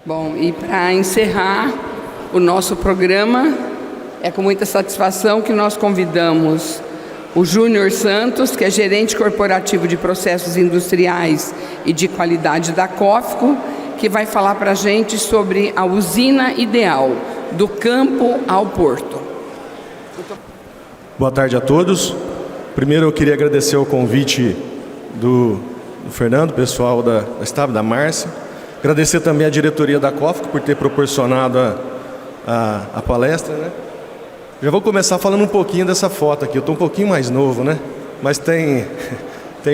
Bom, e para encerrar o nosso programa, é com muita satisfação que nós convidamos o Júnior Santos, que é gerente corporativo de processos industriais e de qualidade da COFCO, que vai falar para a gente sobre a usina ideal, do campo ao porto. Boa tarde a todos. Primeiro eu queria agradecer o convite do Fernando, pessoal da Estado, da Márcia. Agradecer também a diretoria da COFCO por ter proporcionado a palestra, né? Já vou começar falando um pouquinho dessa foto aqui. Eu estou um pouquinho mais novo, né? Mas tem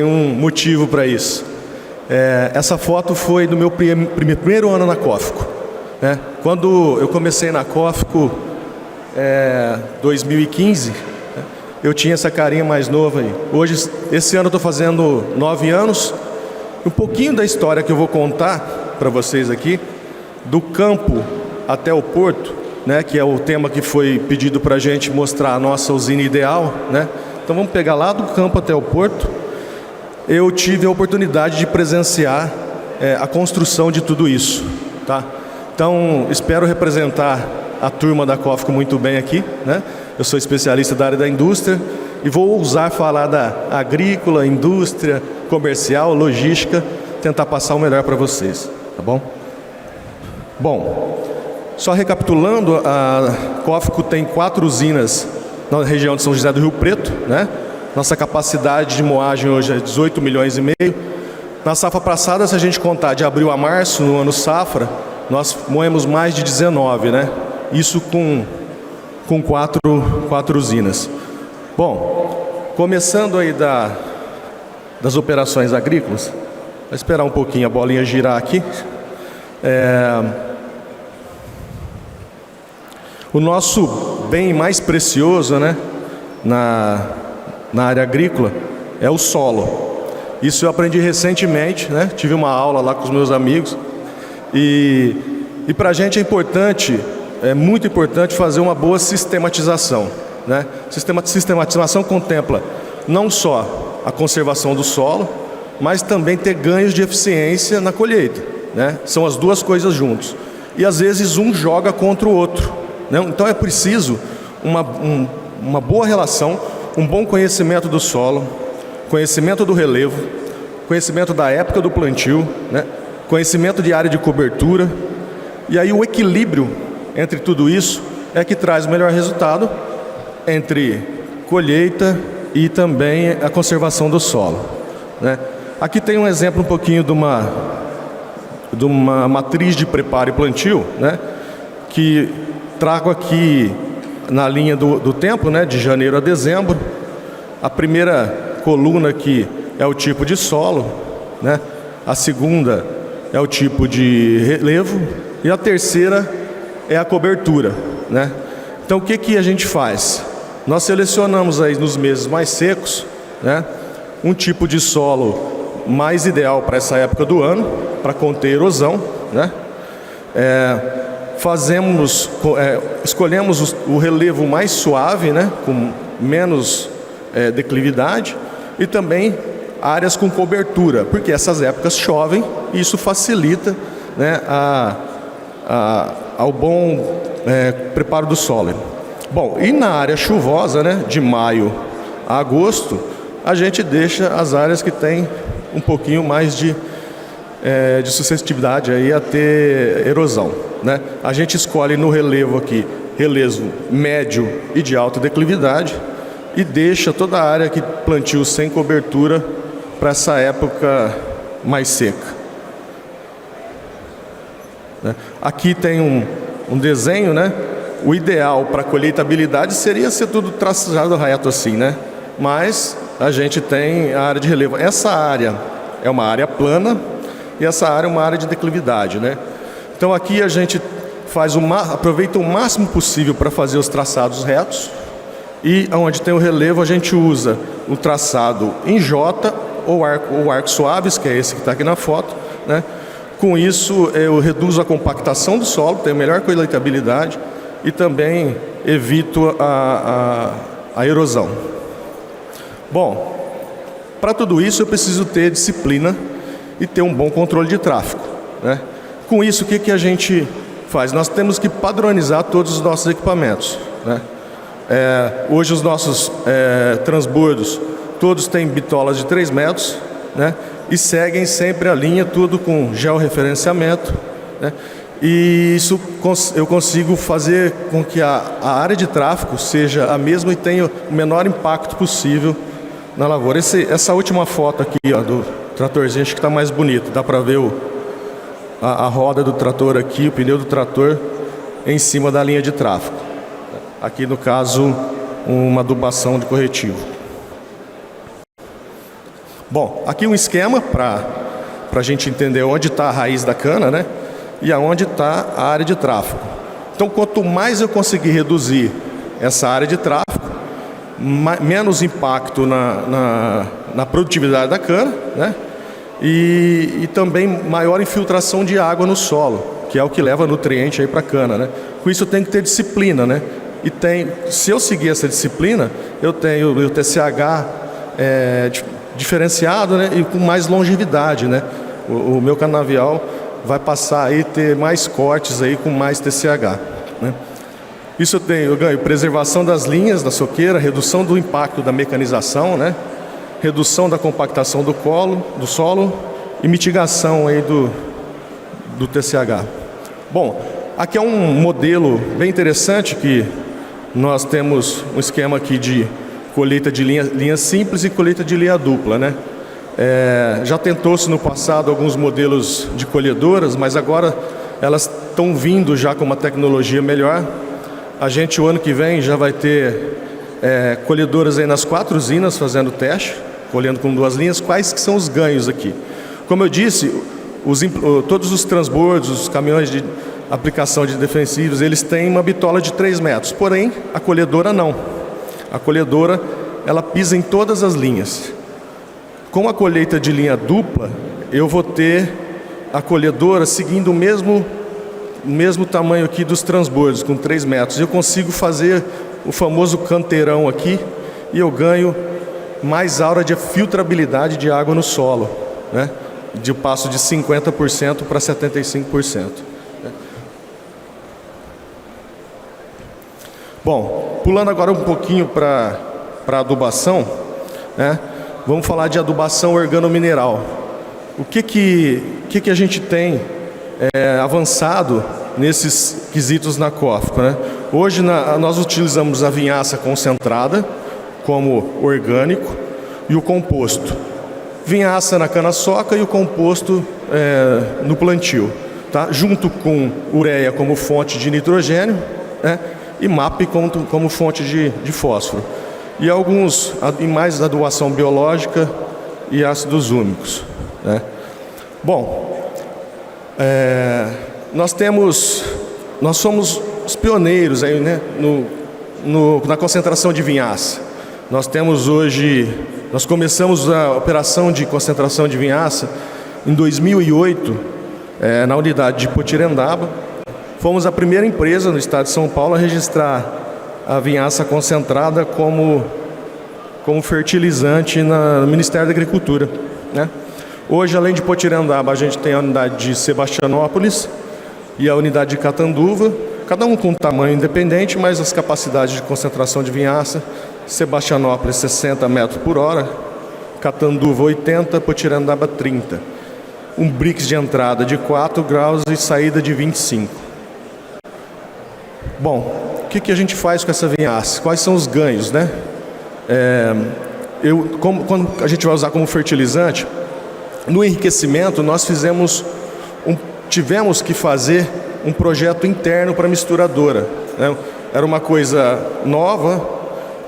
um motivo para isso. Essa foto foi do meu primeiro ano na COFCO, né? Quando eu comecei na COFCO, 2015, eu tinha essa carinha mais nova aí. Hoje, esse ano eu estou fazendo 9 anos. Um pouquinho da história que eu vou contar para vocês aqui, do campo até o porto, né, que é o tema que foi pedido para a gente mostrar a nossa usina ideal, né? Então vamos pegar lá do campo até o porto. Eu tive a oportunidade de presenciar a construção de tudo isso, tá? Então espero representar a turma da COFCO muito bem aqui, né? Eu sou especialista da área da indústria e vou ousar falar da agrícola, indústria, comercial, logística, tentar passar o melhor para vocês, tá bom? Bom, só recapitulando, a COFCO tem 4 usinas na região de São José do Rio Preto, né? Nossa capacidade de moagem hoje é 18 milhões e meio. Na safra passada, se a gente contar de abril a março, no ano safra, nós moemos mais de 19, né? Isso com quatro usinas. Bom, começando aí das operações agrícolas, vou esperar um pouquinho a bolinha girar aqui. O nosso bem mais precioso, né, na área agrícola é o solo. Isso eu aprendi recentemente, né? Tive uma aula lá com os meus amigos e para a gente é muito importante fazer uma boa sistematização, né? Sistematização contempla não só a conservação do solo, mas também ter ganhos de eficiência na colheita, né? São as duas coisas juntos. E às vezes um joga contra o outro, né? Então é preciso uma boa relação, um bom conhecimento do solo, conhecimento do relevo, conhecimento da época do plantio, né? Conhecimento de área de cobertura. E aí o equilíbrio entre tudo isso é que traz o melhor resultado entre colheita e também a conservação do solo, né? Aqui tem um exemplo um pouquinho de uma matriz de preparo e plantio, né? Que trago aqui na linha do tempo, né? De janeiro a dezembro. A primeira coluna aqui é o tipo de solo, né? A segunda é o tipo de relevo e a terceira é a cobertura, né? Então o que a gente faz? Nós selecionamos aí nos meses mais secos, né, um tipo de solo mais ideal para essa época do ano, para conter erosão, né? Escolhemos o relevo mais suave, né, com menos declividade, e também áreas com cobertura, porque essas épocas chovem e isso facilita, né, ao bom preparo do solo. Bom, e na área chuvosa, né, de maio a agosto, a gente deixa as áreas que têm um pouquinho mais de suscetibilidade aí a ter erosão, né? A gente escolhe no relevo aqui, relevo médio e de alta declividade, e deixa toda a área que plantio sem cobertura para essa época mais seca, né? Aqui tem um desenho, né? O ideal para colheitabilidade seria ser tudo traçado reto assim, né? Mas a gente tem a área de relevo. Essa área é uma área plana e essa área é uma área de declividade, né? Então aqui a gente aproveita o máximo possível para fazer os traçados retos, e onde tem o relevo a gente usa o traçado em J ou arco suaves, que é esse que está aqui na foto, né? Com isso eu reduzo a compactação do solo, tenho melhor colheitabilidade e também evito a erosão. Bom, para tudo isso eu preciso ter disciplina e ter um bom controle de tráfego, né? Com isso, o que a gente faz? Nós temos que padronizar todos os nossos equipamentos, né? Hoje os nossos transbordos, todos têm bitolas de 3 metros, né? E seguem sempre a linha, tudo com georreferenciamento, né? E isso eu consigo fazer com que a área de tráfego seja a mesma e tenha o menor impacto possível na lavoura. Essa última foto aqui, ó, do tratorzinho, acho que está mais bonito. Dá para ver a roda do trator aqui, o pneu do trator em cima da linha de tráfego. Aqui, no caso, uma adubação de corretivo. Bom, aqui um esquema para a gente entender onde está a raiz da cana, né? E aonde está a área de tráfego. Então, quanto mais eu conseguir reduzir essa área de tráfego, menos impacto na produtividade da cana, né? E também maior infiltração de água no solo, que é o que leva nutriente aí para a cana, né? Com isso eu tenho que ter disciplina, né? Se eu seguir essa disciplina, eu tenho o TCH diferenciado, né? E com mais longevidade, né? O meu canavial vai passar aí ter mais cortes aí com mais TCH, né? Isso eu ganho preservação das linhas da soqueira, redução do impacto da mecanização, né? Redução da compactação do solo e mitigação aí do TCH. Bom, aqui é um modelo bem interessante que nós temos um esquema aqui de colheita de linha simples e colheita de linha dupla, né? Já tentou-se no passado alguns modelos de colhedoras, mas agora elas estão vindo já com uma tecnologia melhor. A gente, o ano que vem, já vai ter colhedoras aí nas 4 usinas fazendo teste, colhendo com 2 linhas. Quais que são os ganhos aqui? Como eu disse, todos os transbordos, os caminhões de aplicação de defensivos, eles têm uma bitola de 3 metros, porém a colhedora não. A colhedora, ela pisa em todas as linhas. Com a colheita de linha dupla, eu vou ter a colhedora seguindo o mesmo tamanho aqui dos transbordos, com 3 metros. Eu consigo fazer o famoso canteirão aqui e eu ganho mais aura de filtrabilidade de água no solo, né? De passo de 50% para 75%. Bom, pulando agora um pouquinho para adubação, né? Vamos falar de adubação organomineral. O que a gente tem avançado nesses quesitos na COFCO, né? Hoje nós utilizamos a vinhaça concentrada como orgânico e o composto. Vinhaça na cana-soca e o composto no plantio, tá? Junto com ureia como fonte de nitrogênio, né? E MAP como fonte de fósforo. E mais adubação biológica e ácidos úmicos, né? Bom, nós somos os pioneiros aí, né, na concentração de vinhaça. Nós começamos a operação de concentração de vinhaça em 2008, na unidade de Potirendaba. Fomos a primeira empresa no estado de São Paulo a registrar a vinhaça concentrada como fertilizante no Ministério da Agricultura, né? Hoje, além de Potirendaba, a gente tem a unidade de Sebastianópolis e a unidade de Catanduva, cada um com um tamanho independente, mas as capacidades de concentração de vinhaça: Sebastianópolis 60 metros por hora, Catanduva 80, Potirendaba 30. Um BRICS de entrada de 4 graus e saída de 25. Bom, o que a gente faz com essa vinhaça? Quais são os ganhos, né? Quando a gente vai usar como fertilizante, no enriquecimento nós tivemos que fazer um projeto interno para a misturadora, né? Era uma coisa nova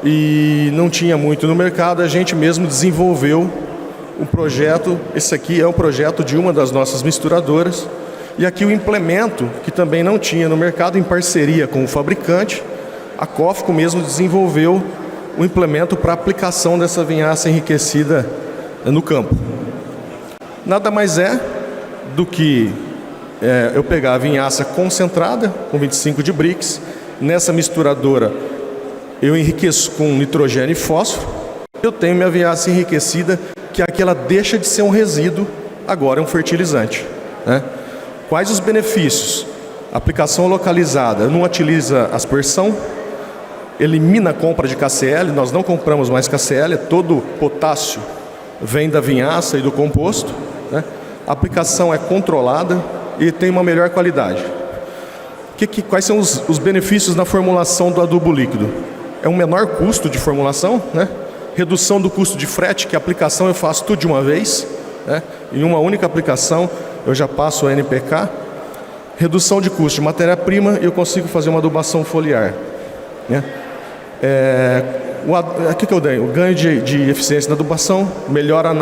e não tinha muito no mercado. A gente mesmo desenvolveu um projeto. Esse aqui é o projeto de uma das nossas misturadoras. E aqui o implemento, que também não tinha no mercado, em parceria com o fabricante, a COFCO mesmo desenvolveu um implemento para aplicação dessa vinhaça enriquecida no campo. Nada mais é do que eu pegar a vinhaça concentrada, com 25 de BRICS, nessa misturadora eu enriqueço com nitrogênio e fósforo, eu tenho minha vinhaça enriquecida, que aqui ela deixa de ser um resíduo, agora é um fertilizante, né? Quais os benefícios? Aplicação localizada, não utiliza aspersão, elimina a compra de KCl, nós não compramos mais KCl, todo o potássio vem da vinhaça e do composto, né? A aplicação é controlada e tem uma melhor qualidade. Quais são os benefícios na formulação do adubo líquido? É um menor custo de formulação, né? Redução do custo de frete, que a aplicação eu faço tudo de uma vez, né? Em uma única aplicação eu já passo o NPK. Redução de custo de matéria-prima e eu consigo fazer uma adubação foliar, né? O que eu ganho? O ganho de eficiência na adubação, melhora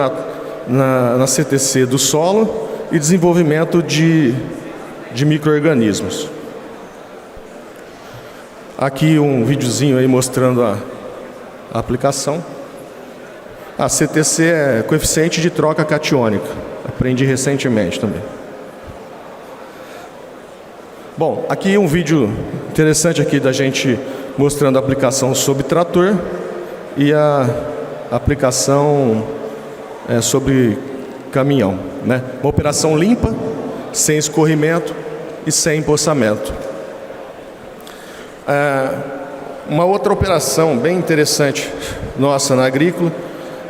na CTC do solo e desenvolvimento de micro-organismos. Aqui um videozinho aí mostrando a aplicação. A CTC é coeficiente de troca catiônica. Aprendi recentemente também. Bom, aqui um vídeo interessante aqui da gente mostrando a aplicação sobre trator e a aplicação sobre caminhão, né? Uma operação limpa, sem escorrimento e sem empoçamento. Uma outra operação bem interessante nossa na agrícola,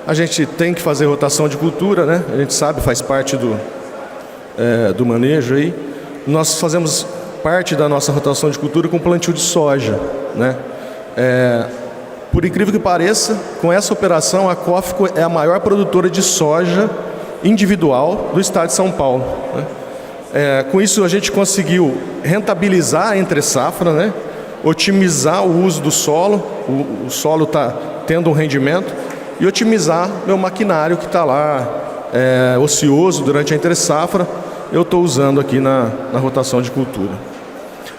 a gente tem que fazer rotação de cultura, né? A gente sabe, faz parte do manejo aí. Nós fazemos parte da nossa rotação de cultura com plantio de soja, né? Por incrível que pareça, com essa operação a Cofco é a maior produtora de soja individual do estado de São Paulo, né? Com isso a gente conseguiu rentabilizar a entre-safra, né? Otimizar o uso do solo, o solo está tendo um rendimento, e otimizar meu maquinário que está lá ocioso durante a entre-safra, eu estou usando aqui na rotação de cultura.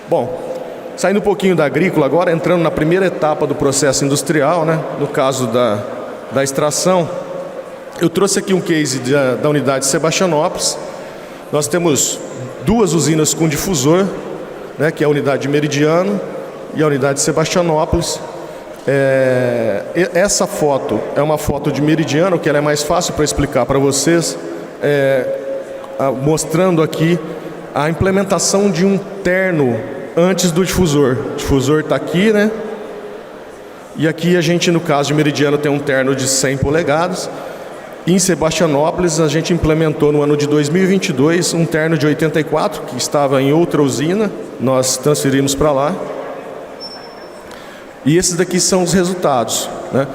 Bom, saindo um pouquinho da agrícola agora, entrando na primeira etapa do processo industrial, né? No caso da extração, eu trouxe aqui um case da unidade de Sebastianópolis. Nós temos duas usinas com difusor, né? Que é a unidade de Meridiano e a unidade de Sebastianópolis. Essa foto é uma foto de Meridiano, que ela é mais fácil para explicar para vocês, mostrando aqui a implementação de um terno antes do difusor. O difusor está aqui, né? E aqui a gente, no caso de Meridiano, tem um terno de 100 polegadas. Em Sebastianópolis, a gente implementou no ano de 2022 um terno de 84, que estava em outra usina, nós transferimos para lá. E esses daqui são os resultados, né?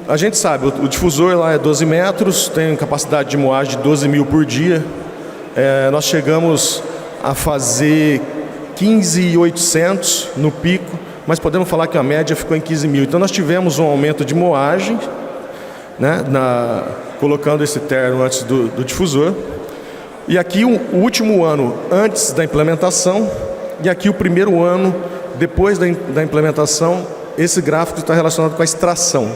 A gente sabe, o difusor lá é 12 metros, tem capacidade de moagem de 12 mil por dia. Nós chegamos a fazer 15.800 no pico, mas podemos falar que a média ficou em 15 mil. Então nós tivemos um aumento de moagem, né, colocando esse terno antes do difusor. E aqui o último ano antes da implementação, e aqui o primeiro ano depois da implementação. Esse gráfico está relacionado com a extração.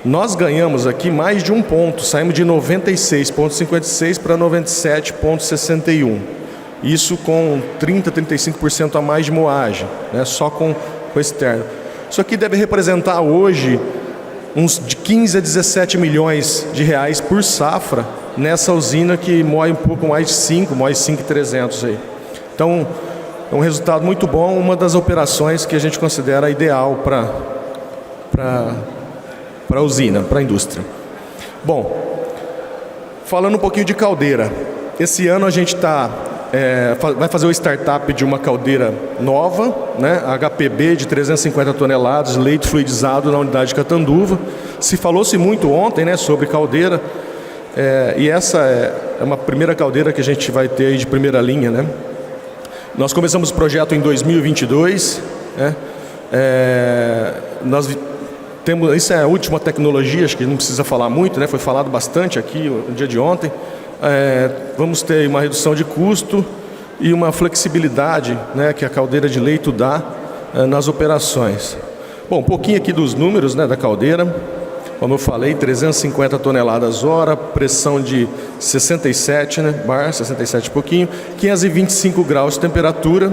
Nós ganhamos aqui mais de um ponto, saímos de 96,56 para 97,61. Isso com 30%, 35% a mais de moagem, né, só com esse terno. Isso aqui deve representar hoje uns de 15 a 17 milhões de reais por safra nessa usina que moe um pouco mais de 5, moe 5.300 aí. Então, é um resultado muito bom, uma das operações que a gente considera ideal para a usina, para a indústria. Bom, falando um pouquinho de caldeira. Esse ano a gente vai fazer o startup de uma caldeira nova, né, HPB de 350 toneladas, leite fluidizado na unidade de Catanduva. Se falou-se muito ontem, né, sobre caldeira, e essa é uma primeira caldeira que a gente vai ter aí de primeira linha, né? Nós começamos o projeto em 2022, né? Isso é a última tecnologia, acho que não precisa falar muito, né? Foi falado bastante aqui no dia de ontem. Vamos ter uma redução de custo e uma flexibilidade, né, que a caldeira de leito dá nas operações. Bom, um pouquinho aqui dos números, né, da caldeira. Como eu falei, 350 toneladas hora, pressão de 67, né, bar, 67 e pouquinho, 525 graus de temperatura.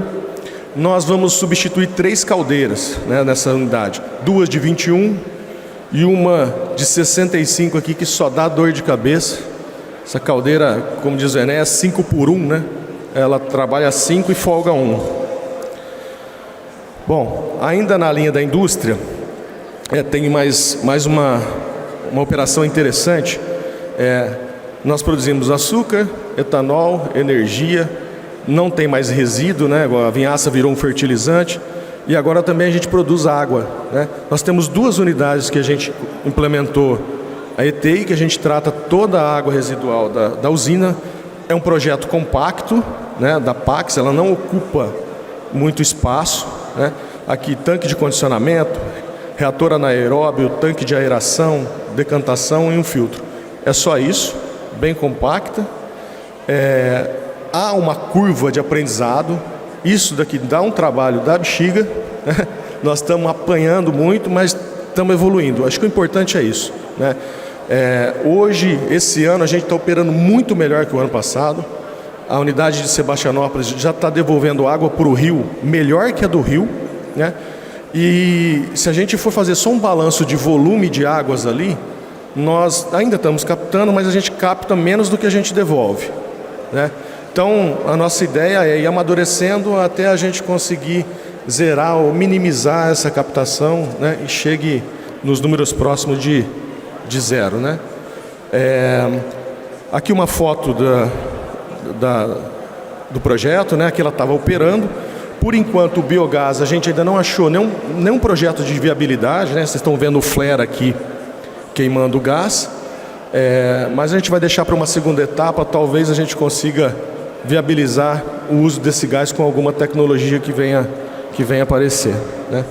Nós vamos substituir 3 caldeiras, né, nessa unidade. 2 de 21 e uma de 65 aqui, que só dá dor de cabeça. Essa caldeira, como diz o Enéas, 5 por 1, né? ela trabalha 5 e folga 1. Bom, ainda na linha da indústria, tem mais uma operação interessante. Nós produzimos açúcar, etanol, energia, não tem mais resíduo, né? A vinhaça virou um fertilizante, e agora também a gente produz água, né? Nós temos 2 unidades que a gente implementou, a ETI, que a gente trata toda a água residual da usina. É um projeto compacto, né, da Pax, ela não ocupa muito espaço, né? Aqui tanque de condicionamento, reator anaeróbio, tanque de aeração, decantação e um filtro. É só isso, bem compacta. Há uma curva de aprendizado, isso daqui dá um trabalho da bexiga, né? Nós estamos apanhando muito, mas estamos evoluindo. Acho que o importante é isso, né? Hoje, esse ano, a gente está operando muito melhor que o ano passado. A unidade de Sebastianópolis já está devolvendo água para o rio, melhor que a do rio, né? E se a gente for fazer só um balanço de volume de águas ali, nós ainda estamos captando, mas a gente capta menos do que a gente devolve, né? Então, a nossa ideia é ir amadurecendo até a gente conseguir zerar ou minimizar essa captação, né? E chegue nos números próximos de zero, né? Aqui uma foto do projeto, né? Aqui ela estava operando. Por enquanto, o biogás, a gente ainda não achou nenhum projeto de viabilidade, né? Vocês estão vendo o flare aqui queimando o gás. Mas a gente vai deixar para uma segunda etapa, talvez a gente consiga viabilizar o uso desse gás com alguma tecnologia que venha aparecer, né?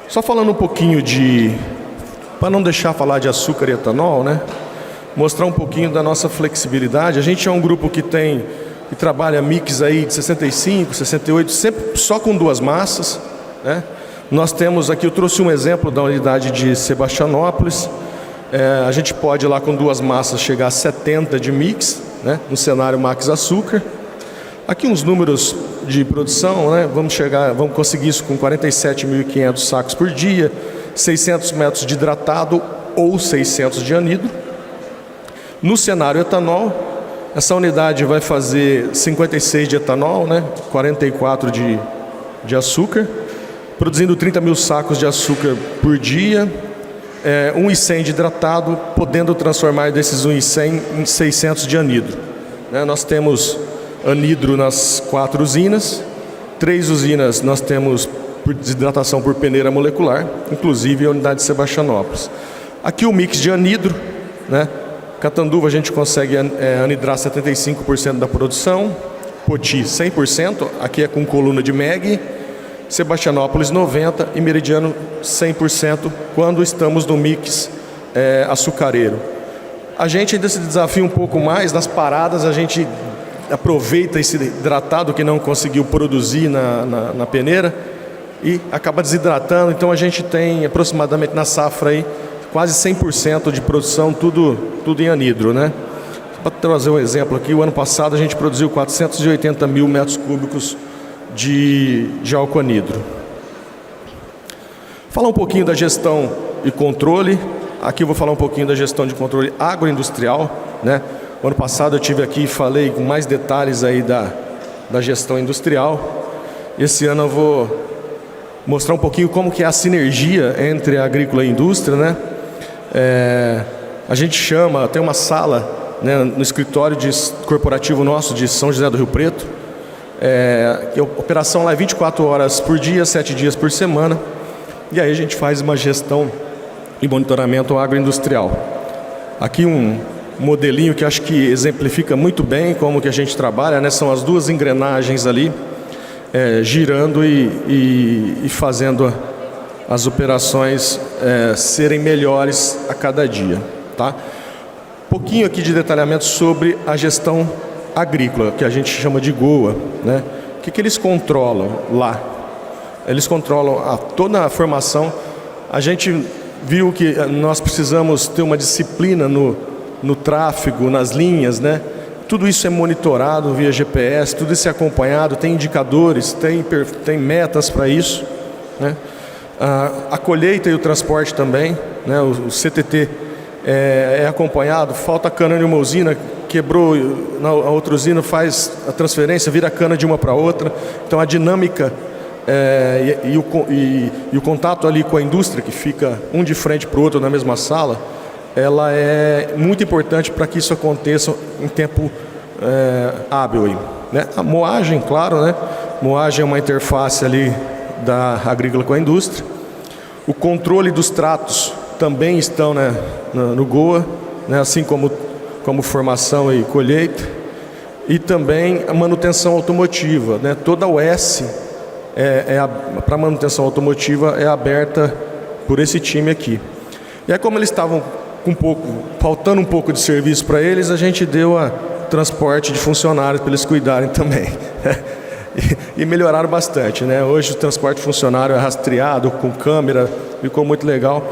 Só falando um pouquinho para não deixar falar de açúcar e etanol, né? Mostrar um pouquinho da nossa flexibilidade. A gente é um grupo que trabalha mix aí de 65, 68, sempre só com 2 massas, né? Nós temos aqui, eu trouxe um exemplo da unidade de Sebastianópolis. A gente pode lá com 2 massas chegar a 70 de mix, né? No cenário max açúcar. Aqui uns números de produção, né? Vamos conseguir isso com 47.500 sacos por dia, 600 metros de hidratado ou 600 de anidro. No cenário etanol, essa unidade vai fazer 56 de etanol, né? 44 de açúcar, produzindo 30 mil sacos de açúcar por dia, 1.100 de hidratado, podendo transformar desses 1.100 em 600 de anidro, né? Nós temos anidro nas 4 usinas, 3 usinas nós temos desidratação por peneira molecular, inclusive a unidade de Sebastianópolis. Aqui o mix de anidro, né? Catanduva a gente consegue anidrar 75% da produção, Poti 100%, aqui é com coluna de MEG, Sebastianópolis 90% e Meridiano 100% quando estamos no mix açucareiro. A gente ainda se desafia um pouco mais, nas paradas a gente aproveita esse hidratado que não conseguiu produzir na peneira e acaba desidratando, então a gente tem aproximadamente na safra aí quase 100% de produção, tudo em anidro, né? Para trazer um exemplo aqui, o ano passado a gente produziu 480 mil metros cúbicos de álcool anidro. Falar um pouquinho da gestão e controle. Aqui eu vou falar um pouquinho da gestão de controle agroindustrial, né? O ano passado eu tive aqui e falei com mais detalhes aí da gestão industrial. Esse ano eu vou mostrar um pouquinho como que é a sinergia entre a agrícola e a indústria, né? A gente tem uma sala, né, no escritório corporativo nosso de São José do Rio Preto. A operação lá é 24 horas por dia, 7 dias por semana. E aí a gente faz uma gestão e monitoramento agroindustrial. Aqui um modelinho que acho que exemplifica muito bem como que a gente trabalha, né? São as 2 engrenagens ali, girando e fazendo as operações serem melhores a cada dia, tá? Pouquinho aqui de detalhamento sobre a gestão agrícola, que a gente chama de GOA, né? O que eles controlam lá? Eles controlam toda a formação. A gente viu que nós precisamos ter uma disciplina no tráfego, nas linhas, né? Tudo isso é monitorado via GPS, tudo isso é acompanhado, tem indicadores, tem metas para isso, né? A colheita e o transporte também, né? O CTT é acompanhado. Falta cana em uma usina, quebrou na outra usina, faz a transferência, vira a cana de uma para outra. Então a dinâmica e o contato ali com a indústria, que fica um de frente para o outro na mesma sala, ela é muito importante para que isso aconteça em tempo hábil aí, né? A moagem, claro, né? Moagem é uma interface ali da agrícola com a indústria. O controle dos tratos também estão, né, no GOA, né, assim como formação e colheita. E também a manutenção automotiva, né? Toda a OS para manutenção automotiva é aberta por esse time aqui. E aí, como eles estavam faltando um pouco de serviço para eles, a gente deu a transporte de funcionários para eles cuidarem também. E melhoraram bastante, né? Hoje o transporte funcionário é rastreado com câmera, ficou muito legal.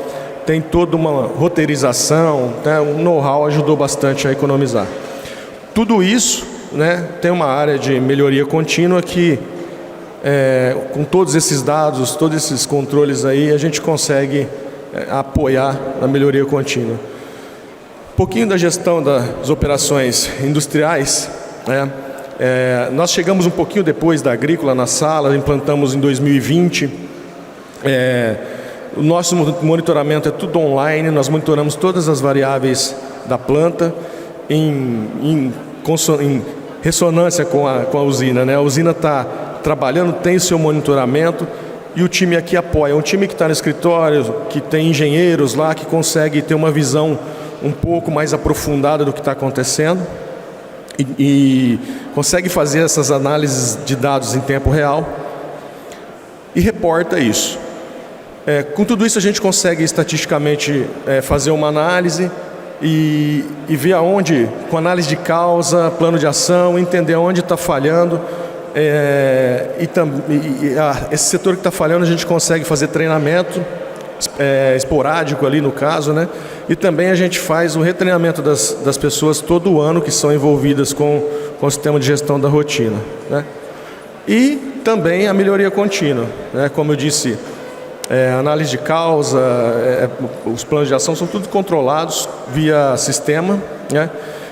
Tem toda uma roteirização, né? O know-how ajudou bastante a economizar. Tudo isso, né, tem uma área de melhoria contínua que, com todos esses dados, todos esses controles aí, a gente consegue apoiar a melhoria contínua. Um pouquinho da gestão das operações industriais, né? Nós chegamos um pouquinho depois da agrícola na sala, implantamos em 2020. O nosso monitoramento é tudo online, nós monitoramos todas as variáveis da planta em ressonância com a usina, né? A usina está trabalhando, tem o seu monitoramento e o time aqui apoia. É um time que está no escritório, que tem engenheiros lá, que consegue ter uma visão um pouco mais aprofundada do que está acontecendo. E consegue fazer essas análises de dados em tempo real e reporta isso. Com tudo isso a gente consegue estatisticamente fazer uma análise e ver aonde, com análise de causa, plano de ação, entender onde está falhando. Esse setor que está falhando a gente consegue fazer treinamento esporádico ali no caso, né? E também a gente faz o retreinamento das pessoas todo ano que são envolvidas com o sistema de gestão da rotina, né? E também a melhoria contínua, né? Como eu disse, análise de causa, os planos de ação são tudo controlados via sistema, né?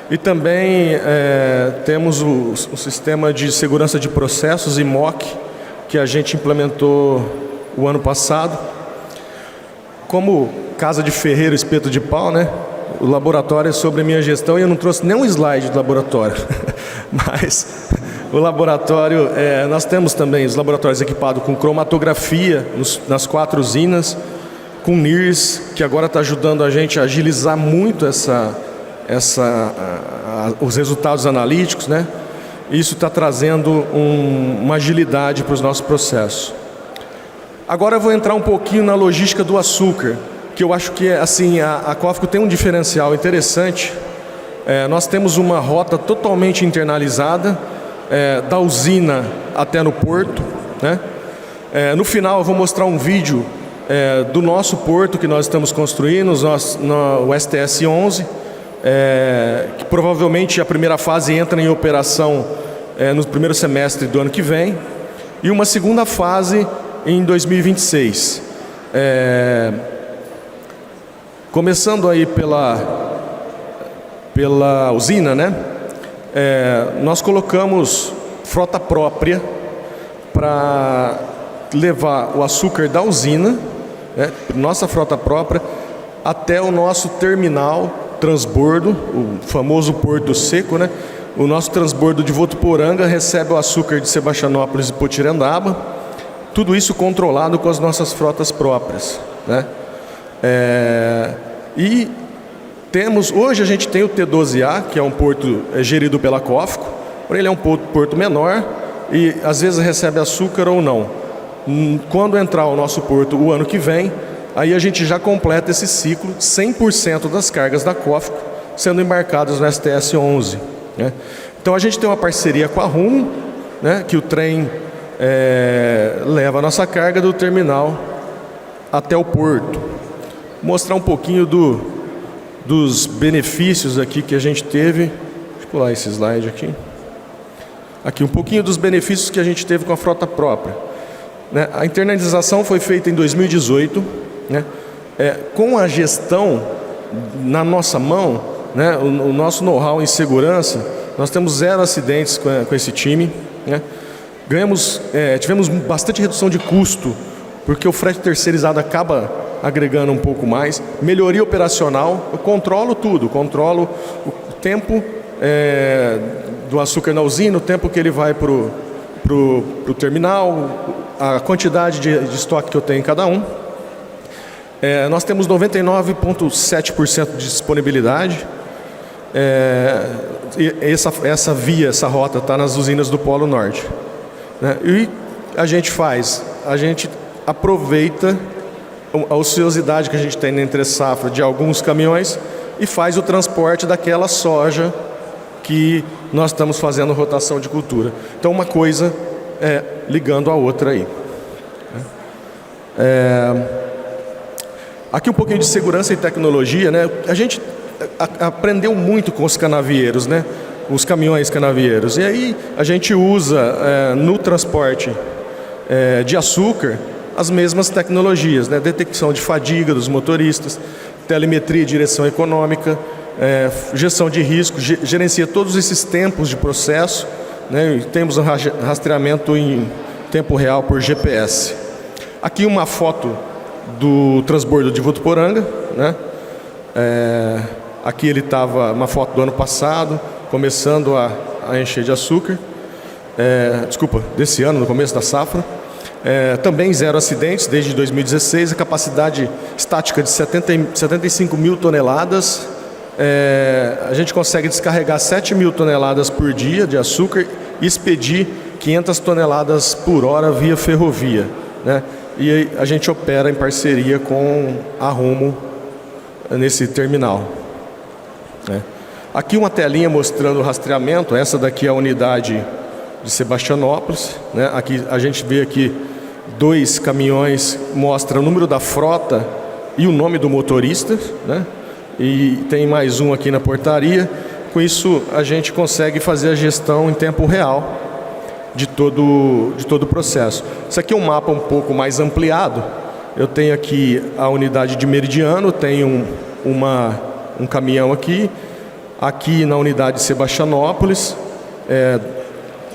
E também temos o sistema de segurança de processos, IMOC, que a gente implementou o ano passado. Como casa de ferreiro, espeto de pau, né? O laboratório é sobre a minha gestão e eu não trouxe nenhum slide do laboratório. Mas o laboratório, nós temos também os laboratórios equipados com cromatografia nas 4 usinas, com NIRS, que agora está ajudando a gente a agilizar muito os resultados analíticos, né? Isso está trazendo uma agilidade para os nossos processos. Agora eu vou entrar um pouquinho na logística do açúcar, que eu acho que assim, a COFCO tem um diferencial interessante. Nós temos uma rota totalmente internalizada, da usina até no porto, né? No final eu vou mostrar um vídeo do nosso porto que nós estamos construindo, no STS-11, que provavelmente a primeira fase entra em operação no primeiro semestre do ano que vem, e uma segunda fase em 2026. Começando aí pela usina, né? Nós colocamos frota própria para levar o açúcar da usina, né, nossa frota própria, até o nosso terminal transbordo, o famoso Porto Seco, né? O nosso transbordo de Votuporanga recebe o açúcar de Sebastianópolis e Potirendaba, tudo isso controlado com as nossas frotas próprias, né? E hoje a gente tem o T12A, que é um porto gerido pela COFCO, porém ele é um porto menor e às vezes recebe açúcar ou não. Quando entrar o nosso porto o ano que vem, aí a gente já completa esse ciclo, 100% das cargas da COFCO sendo embarcadas no STS-11, né? Então a gente tem uma parceria com a Rumo, né, que o trem leva a nossa carga do terminal até o porto. Vou mostrar um pouquinho dos benefícios aqui que a gente teve. Deixa eu pular esse slide aqui. Aqui, um pouquinho dos benefícios que a gente teve com a frota própria, né? A internalização foi feita em 2018, né? Com a gestão na nossa mão, né? O nosso know-how em segurança, nós temos 0 acidentes com esse time, né? Tivemos bastante redução de custo, porque o frete terceirizado acaba agregando um pouco mais. Melhoria operacional, eu controlo tudo, controlo o tempo do açúcar na usina, o tempo que ele vai para o terminal, a quantidade de estoque que eu tenho em cada um. Nós temos 99,7% de disponibilidade. Essa rota está nas usinas do Polo Norte, né? E a gente aproveita a ociosidade que a gente tem entre safra de alguns caminhões e faz o transporte daquela soja que nós estamos fazendo rotação de cultura. Então, uma coisa ligando a outra aí. Aqui um pouquinho de segurança e tecnologia, né? A gente aprendeu muito com os canavieiros, né? Os caminhões canavieiros. E aí a gente usa no transporte de açúcar as mesmas tecnologias, né? Detecção de fadiga dos motoristas, telemetria e direção econômica, gestão de risco, gerencia todos esses tempos de processo, né? E temos um rastreamento em tempo real por GPS. Aqui uma foto do transbordo de Votuporanga, né? Aqui ele estava, uma foto do ano passado, começando a encher de açúcar. Desse ano, no começo da safra. Também 0 acidentes desde 2016, a capacidade estática de 75 mil toneladas. A gente consegue descarregar 7 mil toneladas por dia de açúcar e expedir 500 toneladas por hora via ferrovia, né? E a gente opera em parceria com a Rumo nesse terminal. Aqui uma telinha mostrando o rastreamento. Essa daqui é a unidade de Sebastianópolis, né? Aqui a gente vê aqui 2 caminhões, mostra o número da frota e o nome do motorista, né? E tem mais um aqui na portaria. Com isso a gente consegue fazer a gestão em tempo real de todo o processo. Isso aqui é um mapa um pouco mais ampliado. Eu tenho aqui a unidade de Meridiano, tenho um caminhão aqui na unidade de Sebastianópolis,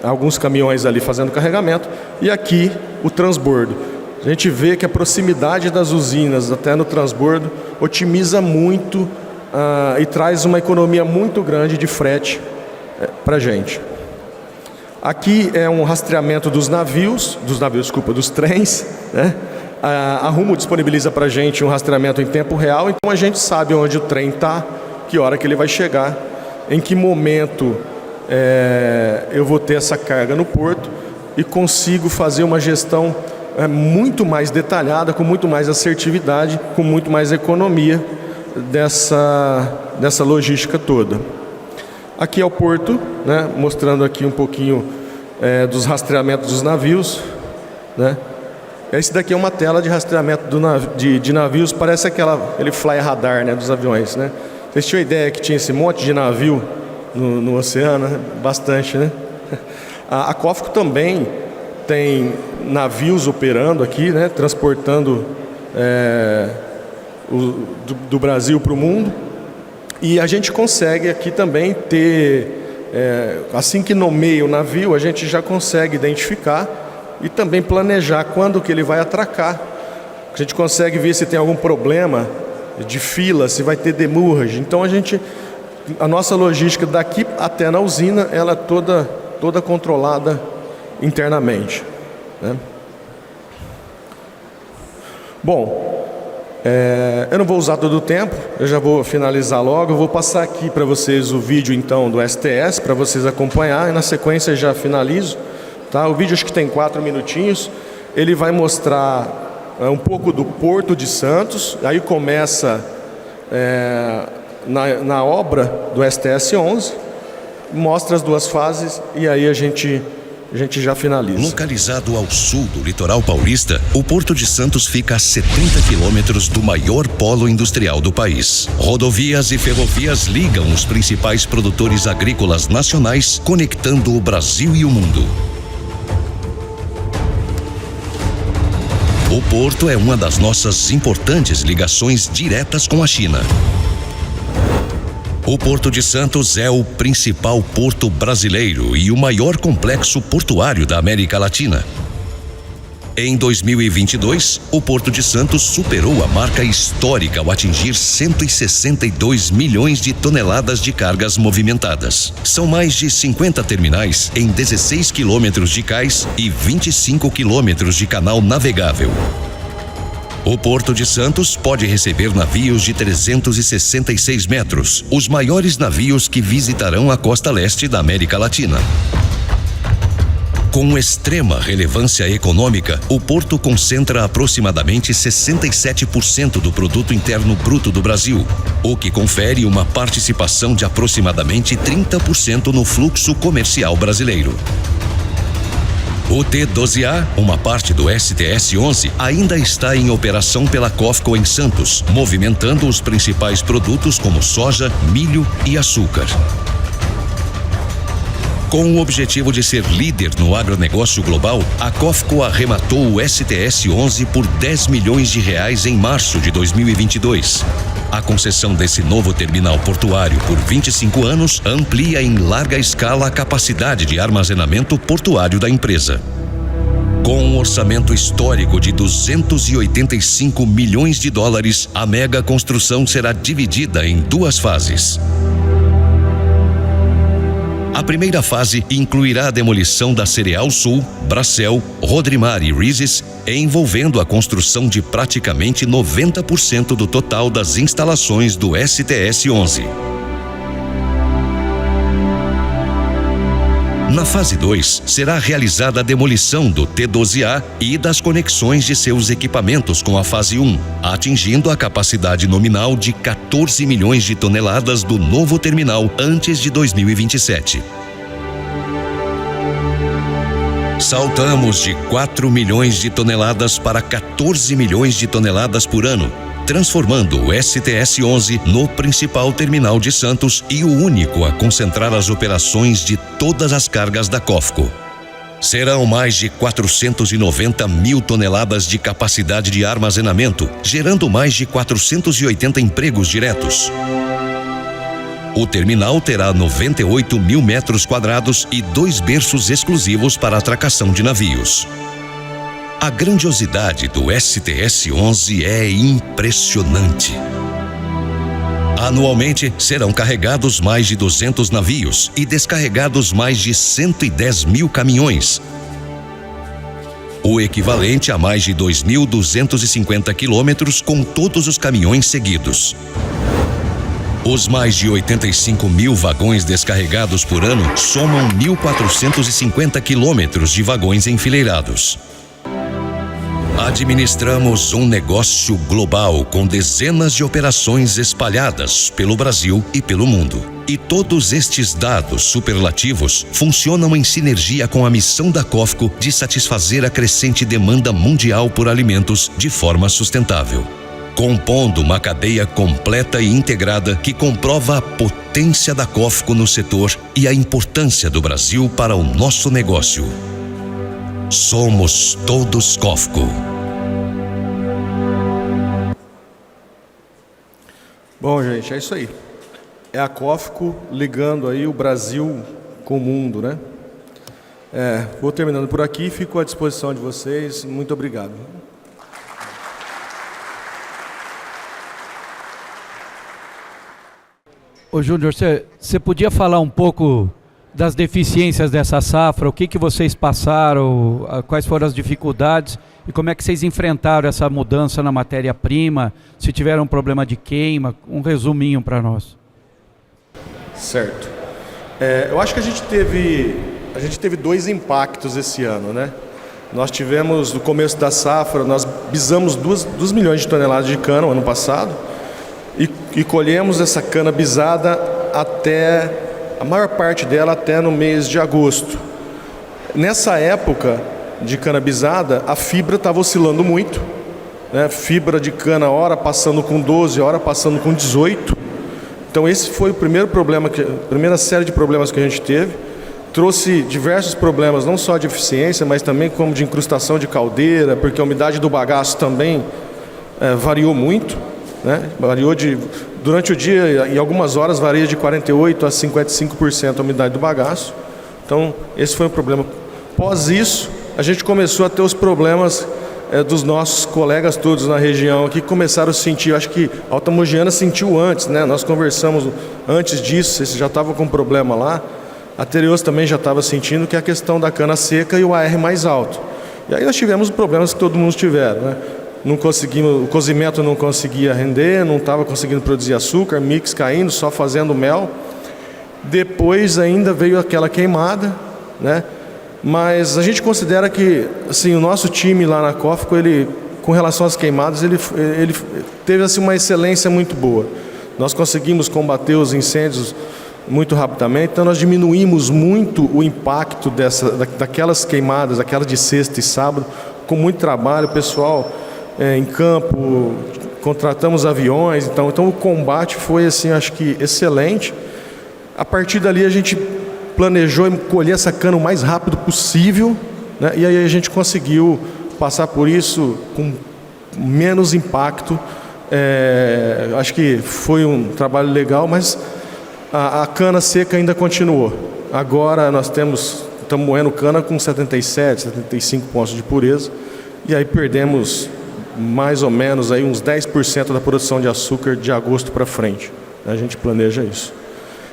alguns caminhões ali fazendo carregamento, e aqui o transbordo. A gente vê que a proximidade das usinas até no transbordo otimiza muito e traz uma economia muito grande de frete para a gente. Aqui é um rastreamento dos trens, né? A Rumo disponibiliza para a gente um rastreamento em tempo real, então a gente sabe onde o trem está, que hora que ele vai chegar, em que momento eu vou ter essa carga no porto e consigo fazer uma gestão muito mais detalhada, com muito mais assertividade, com muito mais economia dessa logística toda. Aqui é o porto, né? Mostrando aqui um pouquinho dos rastreamentos dos navios, né? Esse daqui é uma tela de rastreamento de navios, parece aquele fly radar, né, dos aviões, né? Vocês tinham ideia que tinha esse monte de navio no oceano, né? Bastante, né? A COFCO também tem navios operando aqui, né? Transportando do Brasil para o mundo. E a gente consegue aqui também ter, assim que nomeia o navio, a gente já consegue identificar e também planejar quando que ele vai atracar. A gente consegue ver se tem algum problema de fila, se vai ter demurrage. Então a nossa logística daqui até na usina, ela é toda controlada internamente, né? Bom, eu não vou usar todo o tempo, eu já vou finalizar logo. Eu vou passar aqui para vocês o vídeo então do STS, para vocês acompanhar, e na sequência já finalizo, tá? O vídeo acho que tem 4 minutinhos. Ele vai mostrar um pouco do Porto de Santos, aí começa na obra do STS-11, mostra as 2 fases e aí a gente já finaliza. Localizado ao sul do litoral paulista, o Porto de Santos fica a 70 quilômetros do maior polo industrial do país. Rodovias e ferrovias ligam os principais produtores agrícolas nacionais, conectando o Brasil e o mundo. O porto é uma das nossas importantes ligações diretas com a China. O Porto de Santos é o principal porto brasileiro e o maior complexo portuário da América Latina. Em 2022, o Porto de Santos superou a marca histórica ao atingir 162 milhões de toneladas de cargas movimentadas. São mais de 50 terminais em 16 quilômetros de cais e 25 quilômetros de canal navegável. O Porto de Santos pode receber navios de 366 metros, os maiores navios que visitarão a costa leste da América Latina. Com extrema relevância econômica, o porto concentra aproximadamente 67% do produto interno bruto do Brasil, o que confere uma participação de aproximadamente 30% no fluxo comercial brasileiro. O T12A, uma parte do STS-11, ainda está em operação pela COFCO em Santos, movimentando os principais produtos como soja, milho e açúcar. Com o objetivo de ser líder no agronegócio global, a COFCO arrematou o STS-11 por R$10 milhões em março de 2022. A concessão desse novo terminal portuário por 25 anos amplia em larga escala a capacidade de armazenamento portuário da empresa. Com um orçamento histórico de $285 milhões, a mega construção será dividida em 2 fases. A primeira fase incluirá a demolição da Cereal Sul, Bracel, Rodrimar e Reeses, envolvendo a construção de praticamente 90% do total das instalações do STS-11. Na fase 2, será realizada a demolição do T12A e das conexões de seus equipamentos com a fase 1, atingindo a capacidade nominal de 14 milhões de toneladas do novo terminal antes de 2027. Saltamos de 4 milhões de toneladas para 14 milhões de toneladas por ano, transformando o STS-11 no principal terminal de Santos e o único a concentrar as operações de todas as cargas da COFCO. Serão mais de 490 mil toneladas de capacidade de armazenamento, gerando mais de 480 empregos diretos. O terminal terá 98 mil metros quadrados e 2 berços exclusivos para atracação de navios. A grandiosidade do STS-11 é impressionante. Anualmente, serão carregados mais de 200 navios e descarregados mais de 110 mil caminhões, o equivalente a mais de 2.250 quilômetros com todos os caminhões seguidos. Os mais de 85 mil vagões descarregados por ano somam 1.450 quilômetros de vagões enfileirados. Administramos um negócio global com dezenas de operações espalhadas pelo Brasil e pelo mundo. E todos estes dados superlativos funcionam em sinergia com a missão da COFCO de satisfazer a crescente demanda mundial por alimentos de forma sustentável, compondo uma cadeia completa e integrada que comprova a potência da COFCO no setor e a importância do Brasil para o nosso negócio. Somos todos COFCO. Bom, gente, é isso aí. É a COFCO ligando aí o Brasil com o mundo, né? Vou terminando por aqui, fico à disposição de vocês. Muito obrigado. Ô Júnior, você podia falar um pouco das deficiências dessa safra, o que vocês passaram, quais foram as dificuldades e como é que vocês enfrentaram essa mudança na matéria-prima, se tiveram um problema de queima, um resuminho para nós. Certo. Eu acho que a gente teve 2 impactos esse ano, né? Nós tivemos, no começo da safra, nós bisamos 2 milhões de toneladas de cana no ano passado e colhemos essa cana bisada até a maior parte dela até no mês de agosto. Nessa época de cana bisada, a fibra estava oscilando muito, né? Fibra de cana, hora passando com 12, hora passando com 18. Então esse foi o primeiro problema, a primeira série de problemas que a gente teve. Trouxe diversos problemas, não só de eficiência, mas também como de incrustação de caldeira, porque a umidade do bagaço também variou muito. né? Variou durante o dia, em algumas horas, varia de 48% a 55% a umidade do bagaço. Então, esse foi um problema. Após isso, a gente começou a ter os problemas dos nossos colegas todos na região aqui, que começaram a sentir. Acho que a Alta Mogiana sentiu antes, né? Nós conversamos antes disso, eles já estavam com problema lá. A Tereos também já estava sentindo, que é a questão da cana seca e o AR mais alto. E aí nós tivemos os problemas que todo mundo tiveram, né? Não conseguimos, o cozimento não conseguia render, não estava conseguindo produzir açúcar, mix caindo, só fazendo mel. Depois ainda veio aquela queimada, né? Mas a gente considera que, assim, o nosso time lá na Cofco, ele, com relação às queimadas, ele teve, assim, uma excelência muito boa. Nós conseguimos combater os incêndios muito rapidamente, então nós diminuímos muito o impacto daquelas queimadas, aquelas de sexta e sábado, com muito trabalho, o pessoal em campo, contratamos aviões, então o combate foi, assim, acho que excelente. A partir dali a gente planejou colher essa cana o mais rápido possível, né? E aí a gente conseguiu passar por isso com menos impacto. Acho que foi um trabalho legal, mas a cana seca ainda continuou. Agora nós estamos moendo cana com 77, 75 pontos de pureza, e aí perdemos mais ou menos aí uns 10% da produção de açúcar de agosto para frente. A gente planeja isso.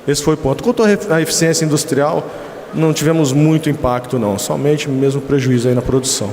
Esse foi o ponto. Quanto à eficiência industrial, não tivemos muito impacto não, somente mesmo prejuízo aí na produção.